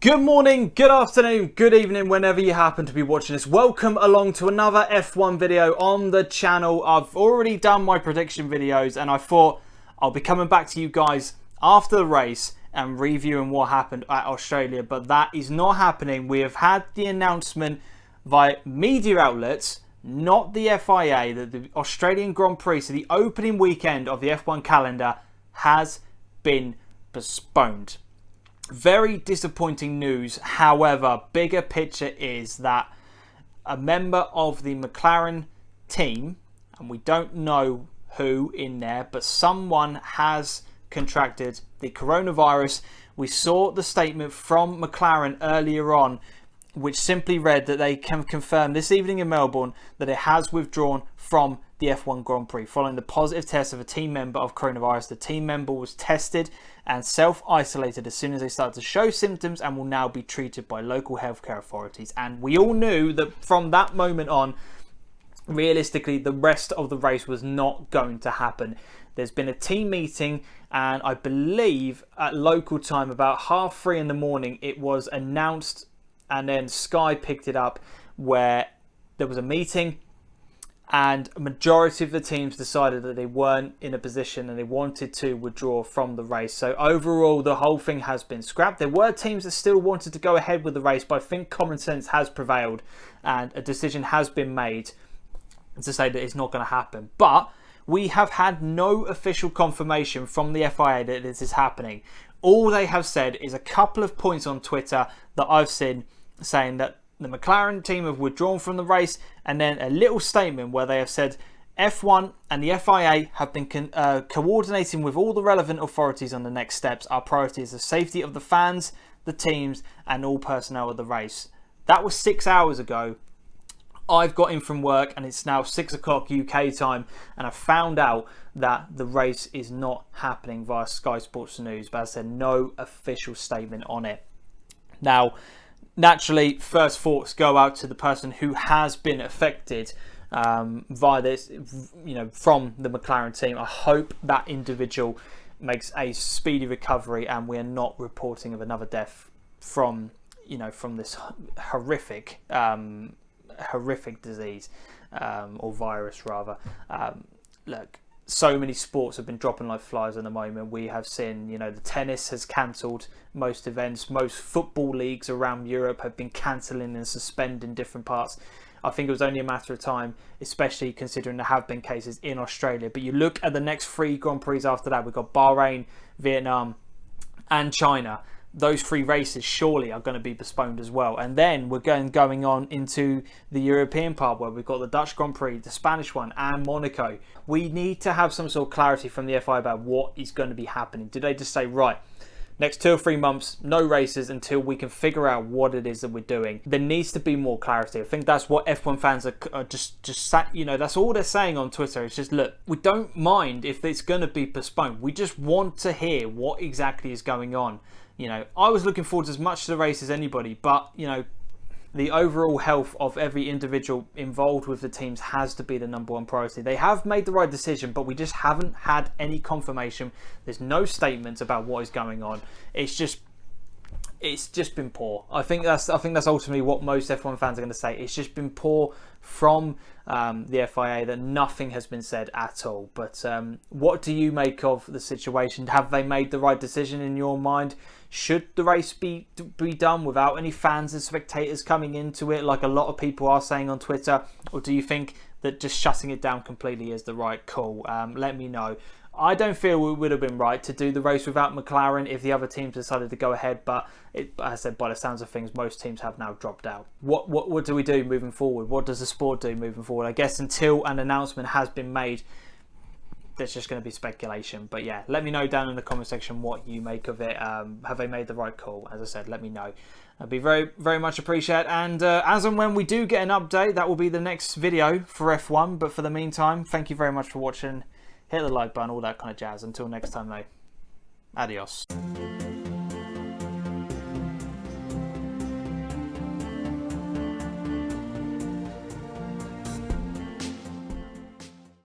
Good morning, good afternoon, good evening, whenever you happen to be watching this. Welcome along to another F1 video on the channel. I've already done my prediction videos and I thought I'll be coming back to you guys after the race and reviewing what happened at Australia, but that is not happening. We have had the announcement via media outlets, not the FIA, that the Australian Grand Prix, so the opening weekend of the F1 calendar, has been postponed. Very disappointing news. However, bigger picture is that a member of the Mclaren team, and we don't know who in there, but someone has contracted the coronavirus. We saw the statement from Mclaren earlier on, which simply read that they can confirm this evening in Melbourne that it has withdrawn from the F1 Grand Prix following the positive test of a team member of coronavirus. The team member was tested and self-isolated as soon as they started to show symptoms and will now be treated by local healthcare authorities. And we all knew that from that moment on, realistically, the rest of the race was not going to happen. There's been a team meeting, and I believe at local time about 3:30 in the morning it was announced, and then Sky picked it up, where there was a meeting and a majority of the teams decided that they weren't in a position and they wanted to withdraw from the race. So overall, the whole thing has been scrapped. There were teams that still wanted to go ahead with the race, but I think common sense has prevailed and a decision has been made to say that it's not going to happen. But we have had no official confirmation from the FIA that this is happening. All they have said is a couple of points on Twitter that I've seen saying that the McLaren team have withdrawn from the race, and then a little statement where they have said F1 and the FIA have been coordinating with all the relevant authorities on the next steps. Our priority is the safety of the fans, the teams, and all personnel of the race. That was 6 hours ago. I've got in from work and it's now 6 o'clock UK time, and I found out that the race is not happening via Sky Sports News, but as I said, no official statement on it. Now, naturally, first thoughts go out to the person who has been affected via this, from the McLaren team. I hope that individual makes a speedy recovery and we're not reporting of another death from this horrific disease, or virus rather. Look, so many sports have been dropping like flies at the moment. We have seen, the tennis has cancelled most events. Most football leagues around Europe have been cancelling and suspending different parts. I think it was only a matter of time, especially considering there have been cases in Australia. But you look at the next 3 Grand Prix after that, we've got Bahrain, Vietnam and China. Those 3 races surely are going to be postponed as well. And then we're going on into the European part, where we've got the Dutch Grand Prix, the Spanish one, and Monaco. We need to have some sort of clarity from the FIA about what is going to be happening. Do they just say, right, next 2 or 3 months, no races until we can figure out what it is that we're doing? There needs to be more clarity. I think that's what F1 fans are just that's all they're saying on Twitter. It's just, look, we don't mind if it's going to be postponed. We just want to hear what exactly is going on. I was looking forward to as much to the race as anybody, but, the overall health of every individual involved with the teams has to be the number one priority. They have made the right decision, but we just haven't had any confirmation. There's no statements about what is going on. It's just been poor. I think that's ultimately what most F1 fans are going to say. It's just been poor from the FIA, that nothing has been said at all. But what do you make of the situation? Have they made the right decision in your mind? Should the race be done without any fans and spectators coming into it, like a lot of people are saying on Twitter? Or do you think that just shutting it down completely is the right call? Let me know. I don't feel it would have been right to do the race without McLaren if the other teams decided to go ahead, but as I said, by the sounds of things, most teams have now dropped out. What do we do moving forward? What does the sport do moving forward? I guess until an announcement has been made, there's just going to be speculation. But yeah, let me know down in the comment section what you make of it. Have they made the right call? As I said, let me know. I'd be very, very much appreciated. And as and when we do get an update, that will be the next video for F1. But for the meantime, thank you very much for watching. Hit the like button, all that kind of jazz. Until next time, though, adios.